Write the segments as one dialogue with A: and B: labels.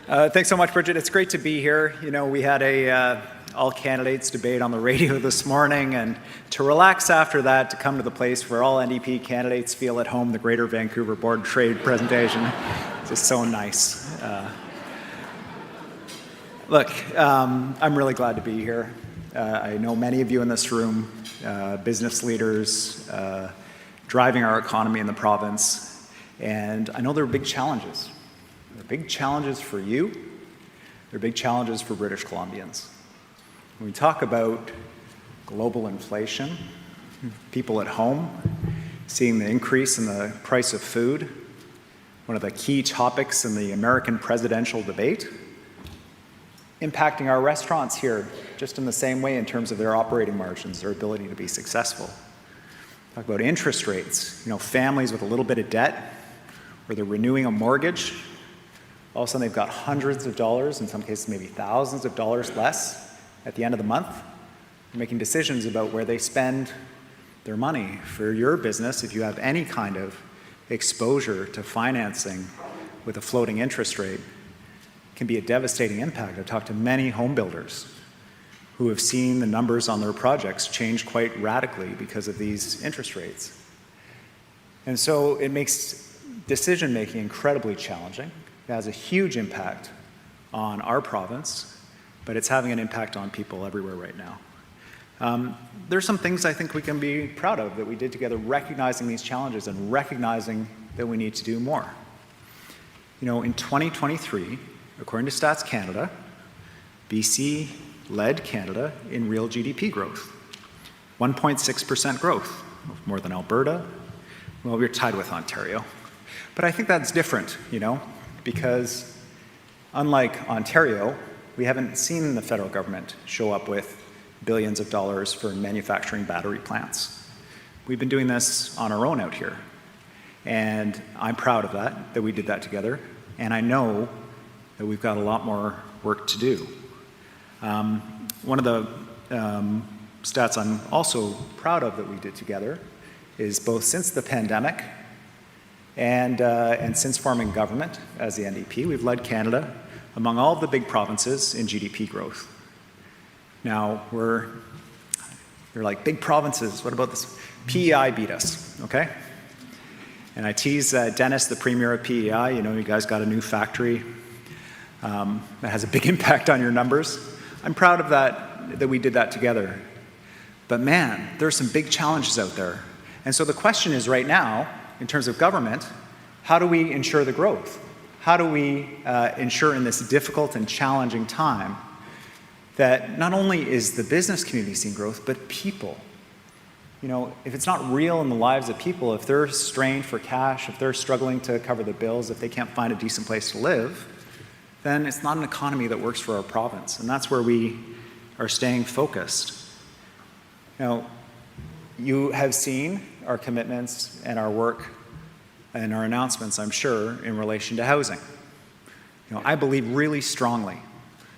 A: Thanks so much, Bridgitte. It's great to be here. You know, we had a all candidates debate on the radio this morning, and to relax after that, to come to the place where all NDP candidates feel at home, the Greater Vancouver Board of Trade presentation, it's just so nice. Look, I'm really glad to be here. I know many of you in this room, business leaders, driving our economy in the province, and I know there are big challenges. There are big challenges for you. There are big challenges for British Columbians. When we talk about global inflation, people at home seeing the increase in the price of food, one of the key topics in the American presidential debate, impacting our restaurants here just in the same way in terms of their operating margins, their ability to be successful. Talk about interest rates, families with a little bit of debt, where they're renewing a mortgage. All of a sudden they've got hundreds of dollars, in some cases maybe thousands of dollars less at the end of the month. They're making decisions about where they spend their money. For your business, if you have any kind of exposure to financing with a floating interest rate, it can be a devastating impact. I've talked to many home builders who have seen the numbers on their projects change quite radically because of these interest rates. And so it makes decision-making incredibly challenging. It has a huge impact on our province, but it's having an impact on people everywhere right now. There's some things I think we can be proud of that we did together, recognizing these challenges and recognizing that we need to do more. In 2023, according to Stats Canada, BC led Canada in real GDP growth, 1.6% growth, more than Alberta. Well, we're tied with Ontario. But I think that's different, because unlike Ontario, we haven't seen the federal government show up with billions of dollars for manufacturing battery plants. We've been doing this on our own out here. And I'm proud of that we did that together. And I know that we've got a lot more work to do. One of the stats I'm also proud of that we did together is both since the pandemic and since forming government as the NDP, we've led Canada among all of the big provinces in GDP growth. Now, you're like, big provinces, what about this? PEI beat us, okay? And I tease Dennis, the premier of PEI, you guys got a new factory that has a big impact on your numbers. I'm proud of that we did that together. But man, there's some big challenges out there. And so the question is right now, in terms of government, how do we ensure the growth? How do we ensure in this difficult and challenging time that not only is the business community seeing growth, but people? If it's not real in the lives of people, if they're strained for cash, if they're struggling to cover the bills, if they can't find a decent place to live, then it's not an economy that works for our province. And that's where we are staying focused. You have seen our commitments and our work and our announcements, I'm sure, in relation to housing. I believe really strongly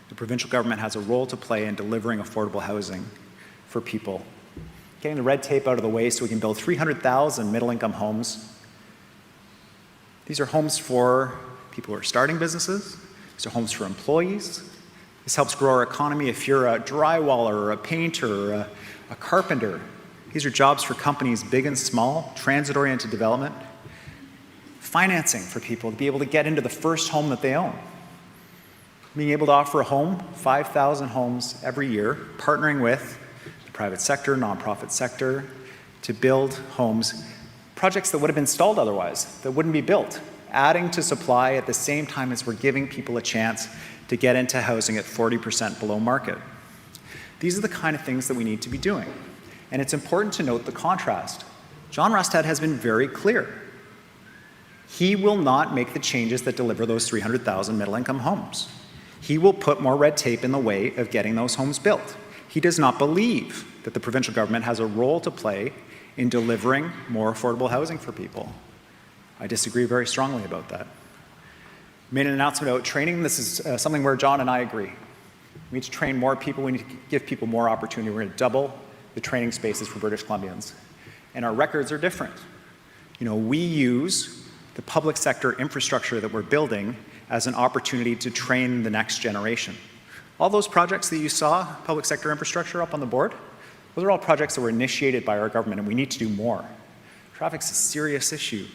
A: the provincial government has a role to play in delivering affordable housing for people. Getting the red tape out of the way so we can build 300,000 middle-income homes. These are homes for people who are starting businesses. These are homes for employees. This helps grow our economy. If you're a drywaller or a painter or a carpenter, these are jobs for companies big and small, transit-oriented development, financing for people to be able to get into the first home that they own. Being able to offer a home, 5,000 homes every year, partnering with the private sector, nonprofit sector, to build homes, projects that would have been stalled otherwise, that wouldn't be built, adding to supply at the same time as we're giving people a chance to get into housing at 40% below market. These are the kind of things that we need to be doing. And it's important to note the contrast. John Rustad has been very clear. He will not make the changes that deliver those 300,000 middle-income homes. He will put more red tape in the way of getting those homes built. He does not believe that the provincial government has a role to play in delivering more affordable housing for people. I disagree very strongly about that. I made an announcement about training. This is something where John and I agree. We need to train more people. We need to give people more opportunity. We're going to double the training spaces for British Columbians. And our records are different. We use the public sector infrastructure that we're building as an opportunity to train the next generation. All those projects that you saw, public sector infrastructure up on the board, those are all projects that were initiated by our government, and we need to do more. Traffic's a serious issue.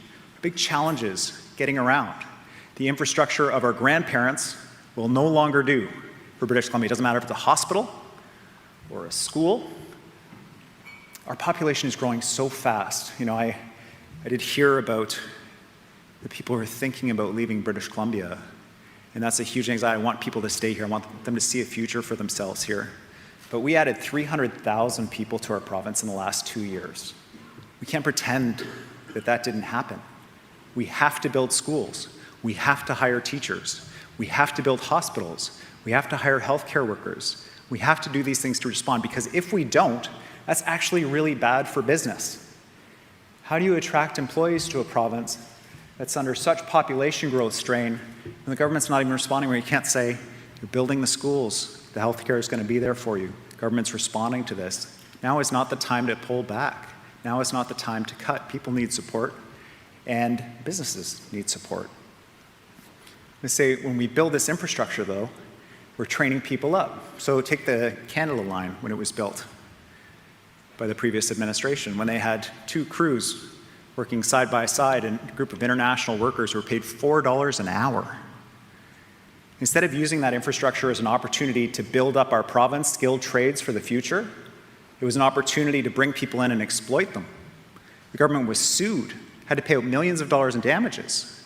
A: Big challenges getting around. The infrastructure of our grandparents will no longer do for British Columbia. It doesn't matter if it's a hospital or a school. Our population is growing so fast. You know, I did hear about the people who are thinking about leaving British Columbia, and that's a huge anxiety. I want people to stay here. I want them to see a future for themselves here. But we added 300,000 people to our province in the last 2 years. We can't pretend that that didn't happen. We have to build schools. We have to hire teachers. We have to build hospitals. We have to hire healthcare workers. We have to do these things to respond, because if we don't, that's actually really bad for business. How do you attract employees to a province that's under such population growth strain and the government's not even responding, where you can't say, you're building the schools, the healthcare is going to be there for you. Government's responding to this. Now is not the time to pull back. Now is not the time to cut. People need support, and businesses need support. I say when we build this infrastructure, though, we're training people up. So take the Canada line when it was built by the previous administration, when they had 2 crews working side by side and a group of international workers who were paid $4 an hour. Instead of using that infrastructure as an opportunity to build up our province, skilled trades for the future, it was an opportunity to bring people in and exploit them. The government was sued, had to pay out millions of dollars in damages.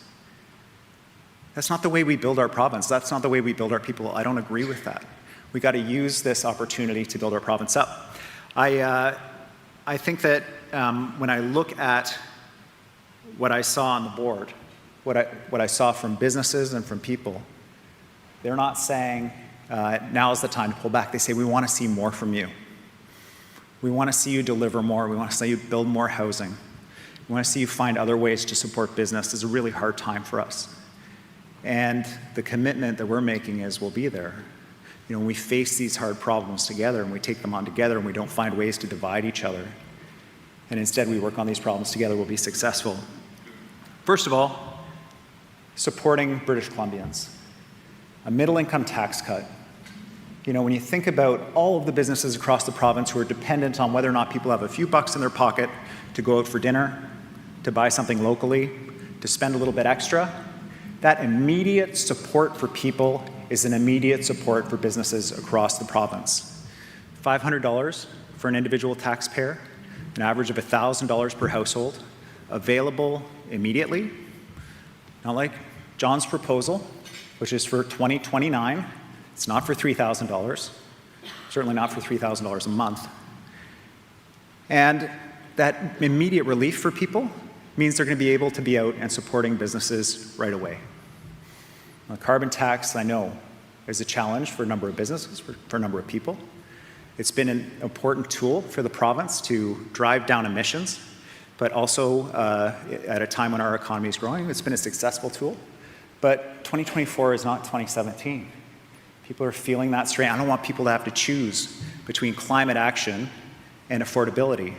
A: That's not the way we build our province. That's not the way we build our people. I don't agree with that. We got to use this opportunity to build our province up. I think that when I look at what I saw on the board, what I saw from businesses and from people, they're not saying now is the time to pull back. They say, we want to see more from you. We want to see you deliver more. We want to see you build more housing. We want to see you find other ways to support business. It's a really hard time for us. And the commitment that we're making is we'll be there. You know, when we face these hard problems together and we take them on together and we don't find ways to divide each other, and instead we work on these problems together, we'll be successful. First of all, supporting British Columbians. A middle-income tax cut. You know, when you think about all of the businesses across the province who are dependent on whether or not people have a few bucks in their pocket to go out for dinner, to buy something locally, to spend a little bit extra, that immediate support for people is an immediate support for businesses across the province. $500 for an individual taxpayer, an average of $1,000 per household, available immediately. Not like John's proposal, which is for 2029. It's not for $3,000, certainly not for $3,000 a month. And that immediate relief for people means they're going to be able to be out and supporting businesses right away. A carbon tax, I know, is a challenge for a number of businesses, for a number of people. It's been an important tool for the province to drive down emissions, but also at a time when our economy is growing, it's been a successful tool. But 2024 is not 2017. People are feeling that strain. I don't want people to have to choose between climate action and affordability.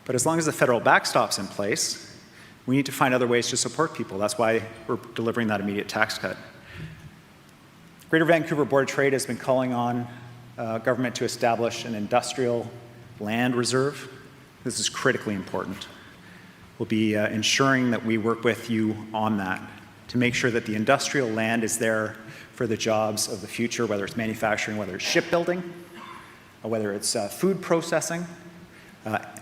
A: But as long as the federal backstop's in place, we need to find other ways to support people. That's why we're delivering that immediate tax cut. Greater Vancouver Board of Trade has been calling on government to establish an industrial land reserve. This is critically important. We'll be ensuring that we work with you on that to make sure that the industrial land is there for the jobs of the future, whether it's manufacturing, whether it's shipbuilding, or whether it's food processing.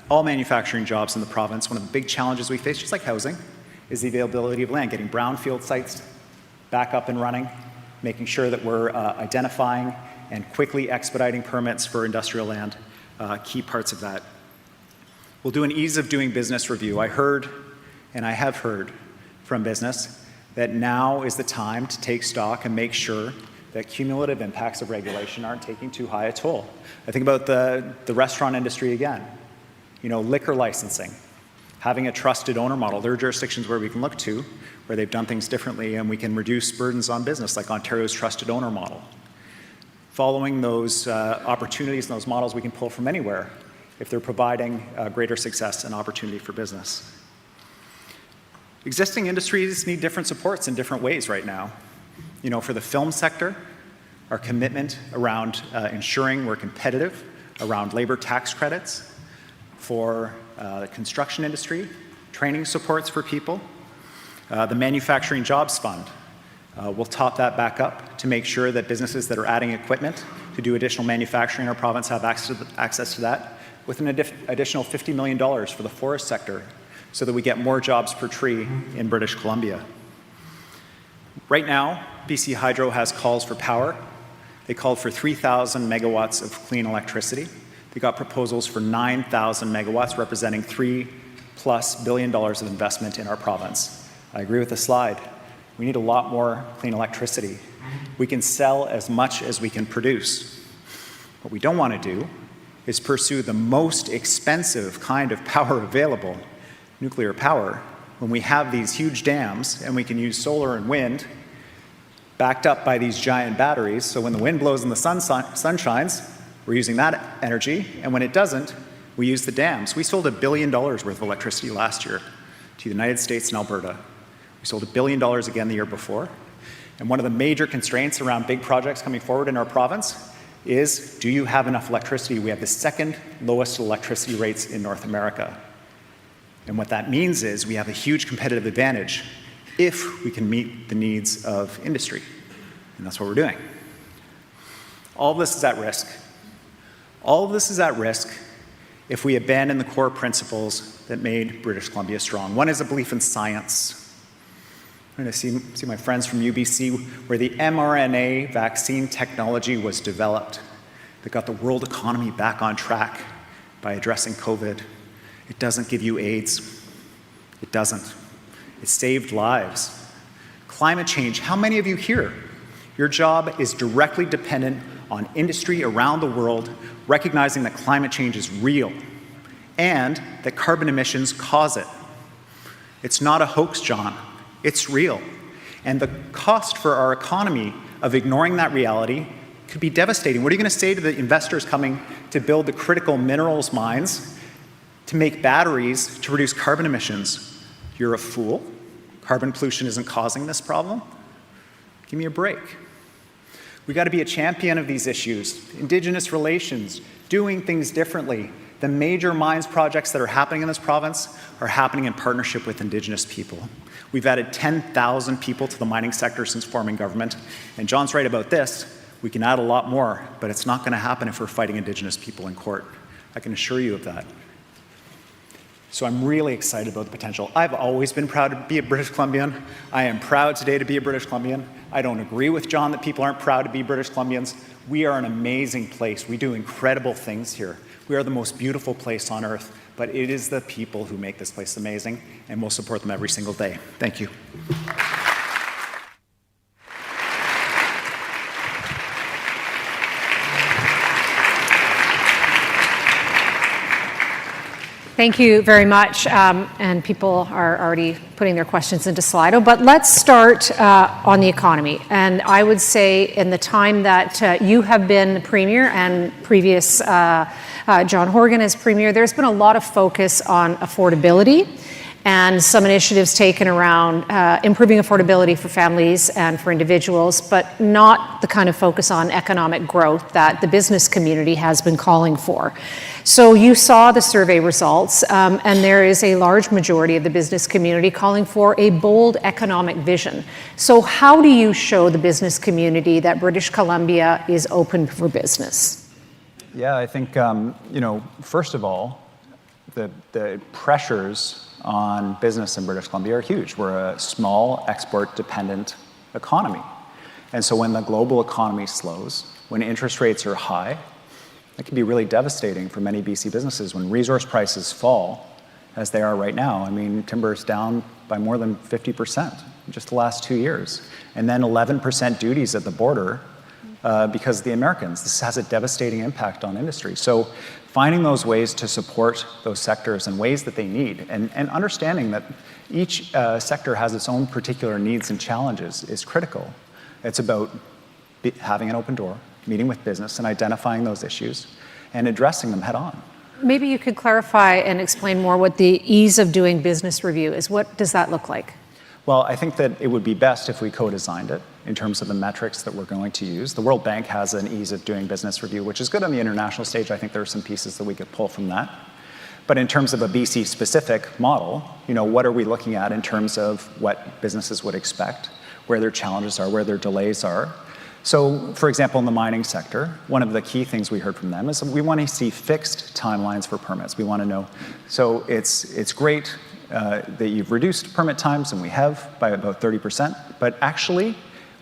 A: All manufacturing jobs in the province, one of the big challenges we face, just like housing, is the availability of land, getting brownfield sites back up and running, making sure that we're identifying and quickly expediting permits for industrial land, key parts of that. We'll do an ease of doing business review. I heard, and I have heard from business, that now is the time to take stock and make sure that cumulative impacts of regulation aren't taking too high a toll. I think about the restaurant industry again. You know, liquor licensing, having a trusted owner model. There are jurisdictions where we can look to where they've done things differently and we can reduce burdens on business, like Ontario's trusted owner model. Following those opportunities and those models we can pull from anywhere if they're providing greater success and opportunity for business. Existing industries need different supports in different ways right now. You know, for the film sector, our commitment around ensuring we're competitive around labor tax credits. For the construction industry, training supports for people. The Manufacturing Jobs Fund, we'll top that back up to make sure that businesses that are adding equipment to do additional manufacturing in our province have access to that, with an additional $50 million for the forest sector so that we get more jobs per tree in British Columbia. Right now, BC Hydro has calls for power. They called for 3,000 megawatts of clean electricity. They got proposals for 9,000 megawatts, representing $3+ billion of investment in our province. I agree with the slide. We need a lot more clean electricity. We can sell as much as we can produce. What we don't want to do is pursue the most expensive kind of power available, nuclear power, when we have these huge dams and we can use solar and wind backed up by these giant batteries, so when the wind blows and the sun shines, we're using that energy, and when it doesn't, we use the dams. We sold $1 billion worth of electricity last year to the United States and Alberta. We sold $1 billion again the year before. And one of the major constraints around big projects coming forward in our province is, do you have enough electricity? We have the second lowest electricity rates in North America. And what that means is we have a huge competitive advantage if we can meet the needs of industry. And that's what we're doing. All of this is at risk. All of this is at risk if we abandon the core principles that made British Columbia strong. One is a belief in science. I'm going to see my friends from UBC, where the mRNA vaccine technology was developed that got the world economy back on track by addressing COVID. It doesn't give you AIDS. It doesn't. It saved lives. Climate change, how many of you here, your job is directly dependent on industry around the world recognizing that climate change is real and that carbon emissions cause it? It's not a hoax, John. It's real. And the cost for our economy of ignoring that reality could be devastating. What are you going to say to the investors coming to build the critical minerals mines to make batteries to reduce carbon emissions? You're a fool. Carbon pollution isn't causing this problem. Give me a break. We've got to be a champion of these issues. Indigenous relations, doing things differently. The major mines projects that are happening in this province are happening in partnership with Indigenous people. We've added 10,000 people to the mining sector since forming government. And John's right about this. We can add a lot more, but it's not going to happen if we're fighting Indigenous people in court. I can assure you of that. So I'm really excited about the potential. I've always been proud to be a British Columbian. I am proud today to be a British Columbian. I don't agree with John that people aren't proud to be British Columbians. We are an amazing place. We do incredible things here. We are the most beautiful place on earth, but it is the people who make this place amazing, and we'll support them every single day. Thank you.
B: Thank you very much, and people are already putting their questions into Slido, but let's start on the economy. And I would say in the time that you have been Premier and previous John Horgan as Premier, there's been a lot of focus on affordability and some initiatives taken around improving affordability for families and for individuals, but not the kind of focus on economic growth that the business community has been calling for. So you saw the survey results, and there is a large majority of the business community calling for a bold economic vision. So how do you show the business community that British Columbia is open for business?
A: Yeah, I think, first of all, the pressures on business in British Columbia are huge. We're a small export-dependent economy. And so when the global economy slows, when interest rates are high, it can be really devastating for many BC businesses. When resource prices fall, as they are right now, I mean, timber is down by more than 50% in just the last 2 years. And then 11% duties at the border because of the Americans. This has a devastating impact on industry. So finding those ways to support those sectors in ways that they need, and understanding that each sector has its own particular needs and challenges is critical. It's about having an open door, meeting with business and identifying those issues and addressing them head on.
B: Maybe you could clarify and explain more what the ease of doing business review is. What does that look like?
C: Well, I think that it would be best if we co-designed it in terms of the metrics that we're going to use. The World Bank has an ease of doing business review, which is good on the international stage. I think there are some pieces that we could pull from that. But in terms of a BC-specific model, what are we looking at in terms of what businesses would expect, where their challenges are, where their delays are? So, for example, in the mining sector, one of the key things we heard from them is we want to see fixed timelines for permits. We want to know. So it's great that you've reduced permit times, and we have by about 30%, but actually,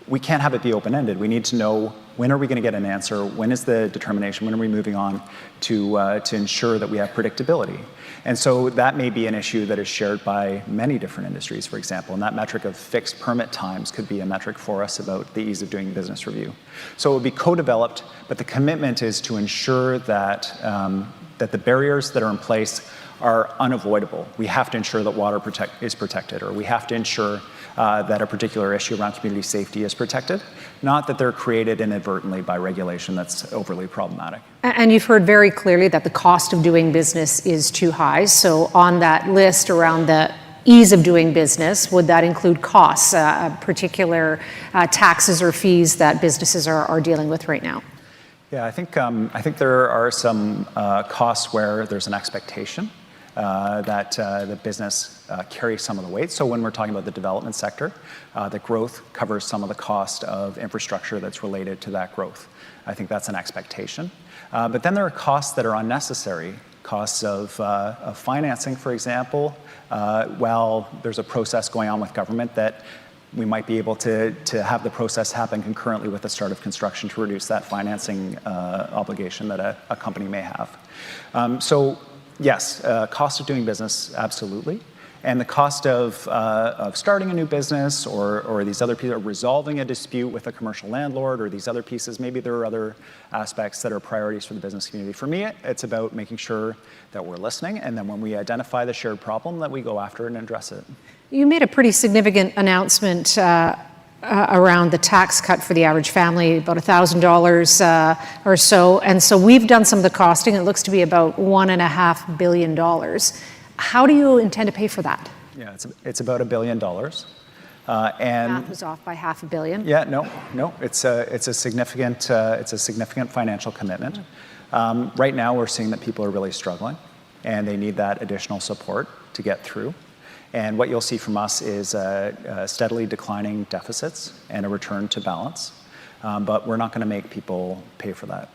C: we can't have it be open-ended. We need to know, when are we going to get an answer? When is the determination? When are we moving on to ensure that we have predictability? And so that may be an issue that is shared by many different industries, for example, and that metric of fixed permit times could be a metric for us about the ease of doing business review. So it would be co-developed, but the commitment is to ensure that, that the barriers that are in place are unavoidable. We have to ensure that water is protected, or we have to ensure that a particular issue around community safety is protected, not that they're created inadvertently by regulation that's overly problematic.
B: And you've heard very clearly that the cost of doing business is too high. So on that list around the ease of doing business, would that include costs, particular taxes or fees that businesses are dealing with right now?
C: Yeah, I think there are some costs where there's an expectation that the business carries some of the weight. So when we're talking about the development sector, the growth covers some of the cost of infrastructure that's related to that growth. I think that's an expectation. But then there are costs that are unnecessary, costs of financing, for example. While there's a process going on with government that we might be able to have the process happen concurrently with the start of construction to reduce that financing obligation that a company may have. So yes, cost of doing business, absolutely. And the cost of starting a new business or these other pieces, or resolving a dispute with a commercial landlord or these other pieces, maybe there are other aspects that are priorities for the business community. For me, it's about making sure that we're listening, and then when we identify the shared problem, that we go after it and address it.
B: You made a pretty significant announcement around the tax cut for the average family, about $1,000 or so. And so we've done some of the costing. It looks to be about $1.5 billion. How do you intend to pay for that?
C: Yeah, it's about $1 billion. And
B: math was off by $500 million.
C: Yeah, no, it's a significant financial commitment. Right now, we're seeing that people are really struggling, and they need that additional support to get through. And what you'll see from us is steadily declining deficits and a return to balance. But we're not going to make people pay for that.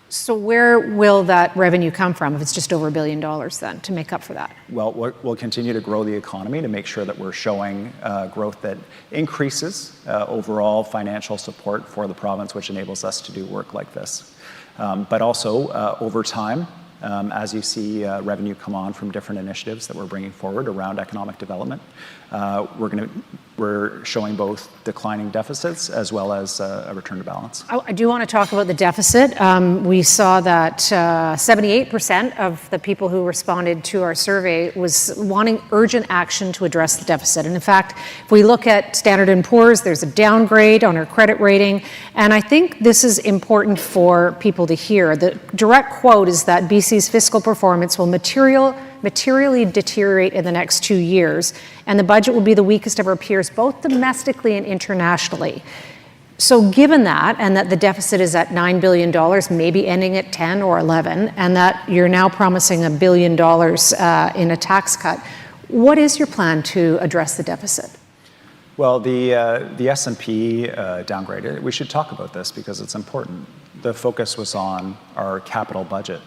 B: So where will that revenue come from if it's just over $1 billion then to make up for that?
C: Well, we'll continue to grow the economy to make sure that we're showing growth that increases overall financial support for the province, which enables us to do work like this. But also, over time, as you see revenue come on from different initiatives that we're bringing forward around economic development, we're showing both declining deficits as well as a return to balance.
B: I do want to talk about the deficit. We saw that 78% of the people who responded to our survey was wanting urgent action to address the deficit. And in fact, if we look at Standard & Poor's, there's a downgrade on our credit rating. And I think this is important for people to hear. The direct quote is that BC's fiscal performance will materially deteriorate in the next 2 years, and the budget will be the weakest of our peers, both domestically and internationally. So given that, and that the deficit is at $9 billion, maybe ending at 10 or 11, and that you're now promising $1 billion in a tax cut, what is your plan to address the deficit?
C: Well, the S&P downgraded. We should talk about this because it's important. The focus was on our capital budget.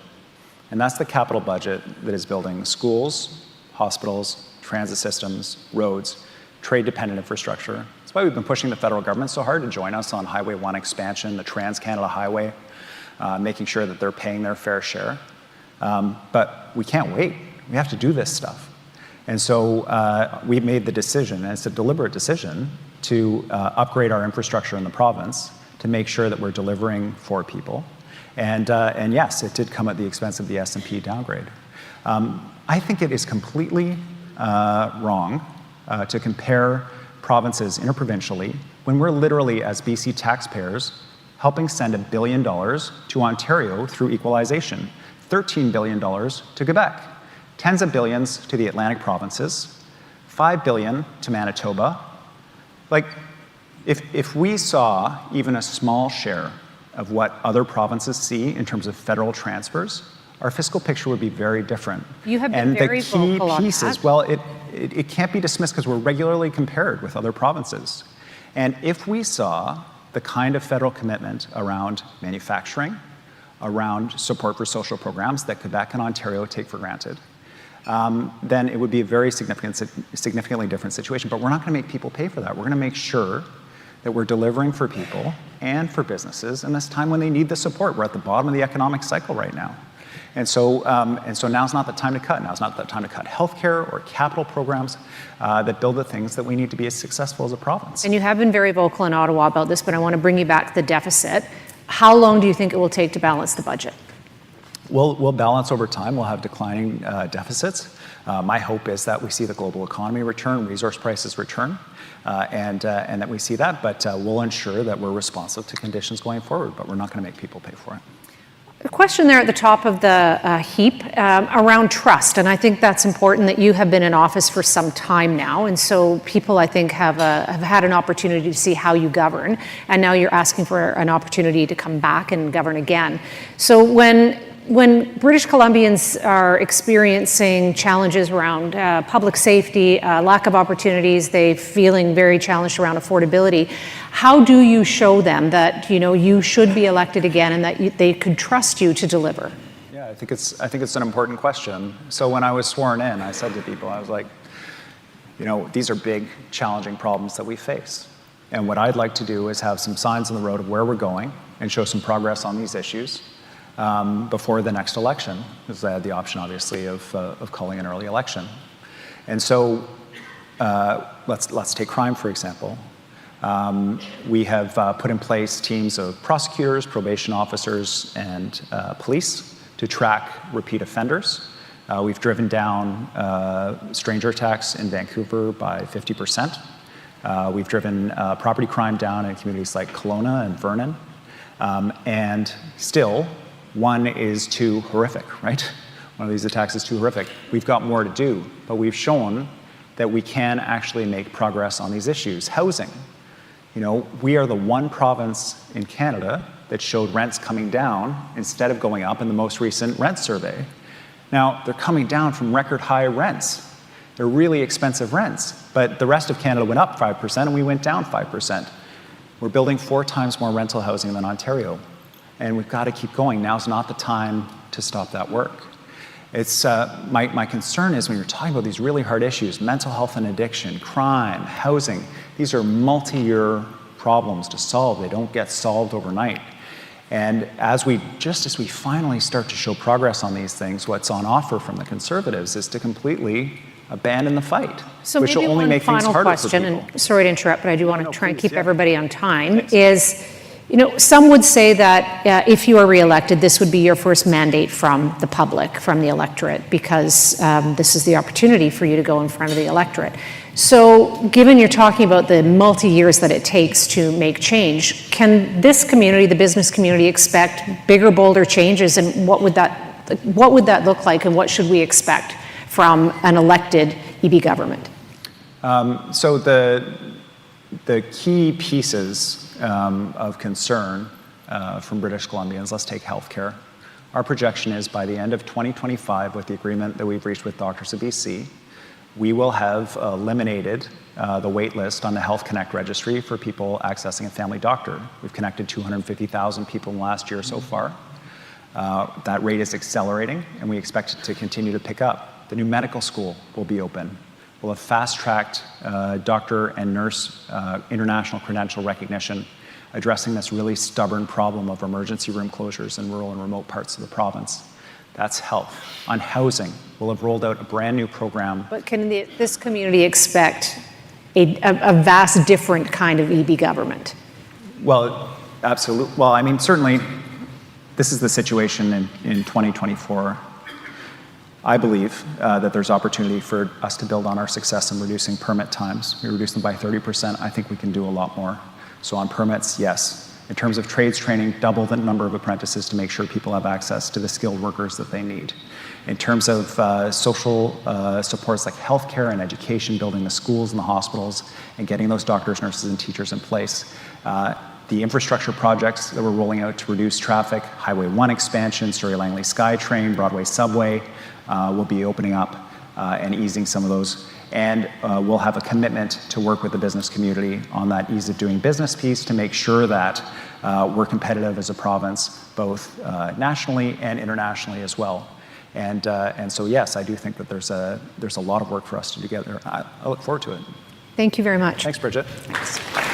C: And that's the capital budget that is building schools, hospitals, transit systems, roads, trade-dependent infrastructure. That's why we've been pushing the federal government so hard to join us on Highway 1 expansion, the Trans-Canada Highway, making sure that they're paying their fair share. But we can't wait. We have to do this stuff. And so we made the decision, and it's a deliberate decision, to upgrade our infrastructure in the province to make sure that we're delivering for people. And yes, it did come at the expense of the S&P downgrade. I think it is completely wrong to compare provinces interprovincially when we're literally, as BC taxpayers, helping send $1 billion to Ontario through equalization. $13 billion to Quebec, tens of billions to the Atlantic provinces, $5 billion to Manitoba. Like, if we saw even a small share of what other provinces see in terms of federal transfers, our fiscal picture would be very different.
B: You have been very vocal on that.
C: Well, it can't be dismissed because we're regularly compared with other provinces. And if we saw the kind of federal commitment around manufacturing, around support for social programs that Quebec and Ontario take for granted, then it would be a very significantly different situation. But we're not going to make people pay for that. We're going to make sure that we're delivering for people and for businesses in this time when they need the support. We're at the bottom of the economic cycle right now. And so now's not the time to cut. Now's not the time to cut healthcare or capital programs that build the things that we need to be as successful as a province.
B: And you have been very vocal in Ottawa about this, but I want to bring you back to the deficit. How long do you think it will take to balance the budget?
C: We'll balance over time. We'll have declining deficits. My hope is that we see the global economy return, resource prices return, and that we see that. But we'll ensure that we're responsive to conditions going forward, but we're not going to make people pay for it.
B: A question there at the top of the heap around trust, and I think that's important that you have been in office for some time now, and so people, I think, have had an opportunity to see how you govern, and now you're asking for an opportunity to come back and govern again. So when British Columbians are experiencing challenges around public safety, lack of opportunities, they feeling very challenged around affordability, how do you show them that you should be elected again and that they could trust you to deliver?
C: Yeah, I think it's an important question. So when I was sworn in, I said to people, I was like, these are big, challenging problems that we face. And what I'd like to do is have some signs on the road of where we're going and show some progress on these issues before the next election, because I had the option, obviously, of calling an early election. And so let's take crime, for example. We have put in place teams of prosecutors, probation officers, and police to track repeat offenders. We've driven down stranger attacks in Vancouver by 50%. We've driven property crime down in communities like Kelowna and Vernon. And still, one is too horrific, right? One of these attacks is too horrific. We've got more to do, but we've shown that we can actually make progress on these issues. Housing. We are the one province in Canada that showed rents coming down instead of going up in the most recent rent survey. Now, they're coming down from record high rents. They're really expensive rents, but the rest of Canada went up 5% and we went down 5%. We're building 4 times more rental housing than Ontario, and we've got to keep going. Now's not the time to stop that work. It's my concern is when you're talking about these really hard issues, mental health and addiction, crime, housing, these are multi-year problems to solve. They don't get solved overnight. And as we finally start to show progress on these things, what's on offer from the Conservatives is to completely abandon the fight,
B: so
C: which will only make things harder for people.
B: And sorry to interrupt, but I do want to try and keep everybody on time, is some would say that if you are reelected, this would be your first mandate from the public, from the electorate, because this is the opportunity for you to go in front of the electorate. So given you're talking about the multi-years that it takes to make change, can this community, the business community, expect bigger, bolder changes? And what would that look like, and what should we expect from an elected EB government?
C: So the key pieces of concern from British Columbians, let's take healthcare. Our projection is by the end of 2025, with the agreement that we've reached with Doctors of BC, we will have eliminated the wait list on the Health Connect registry for people accessing a family doctor. We've connected 250,000 people in the last year so far. That rate is accelerating, and we expect it to continue to pick up. The new medical school will be open. We'll have fast-tracked doctor and nurse international credential recognition, addressing this really stubborn problem of emergency room closures in rural and remote parts of the province. That's health. On housing, we'll have rolled out a brand new program.
B: But can this community expect a vast different kind of EB government?
C: Well, absolutely. Well, I mean, certainly, this is the situation in 2024. I believe that there's opportunity for us to build on our success in reducing permit times. We reduced them by 30%. I think we can do a lot more. So on permits, yes. In terms of trades training, double the number of apprentices to make sure people have access to the skilled workers that they need. In terms of social supports like healthcare and education, building the schools and the hospitals, and getting those doctors, nurses, and teachers in place. The infrastructure projects that we're rolling out to reduce traffic, Highway 1 expansion, Surrey Langley SkyTrain, Broadway Subway, will be opening up and easing some of those. And we'll have a commitment to work with the business community on that ease of doing business piece to make sure that we're competitive as a province, both nationally and internationally as well. And so, yes, I do think that there's a lot of work for us to do together. I look forward to it.
B: Thank you very much.
C: Thanks, Bridgitte.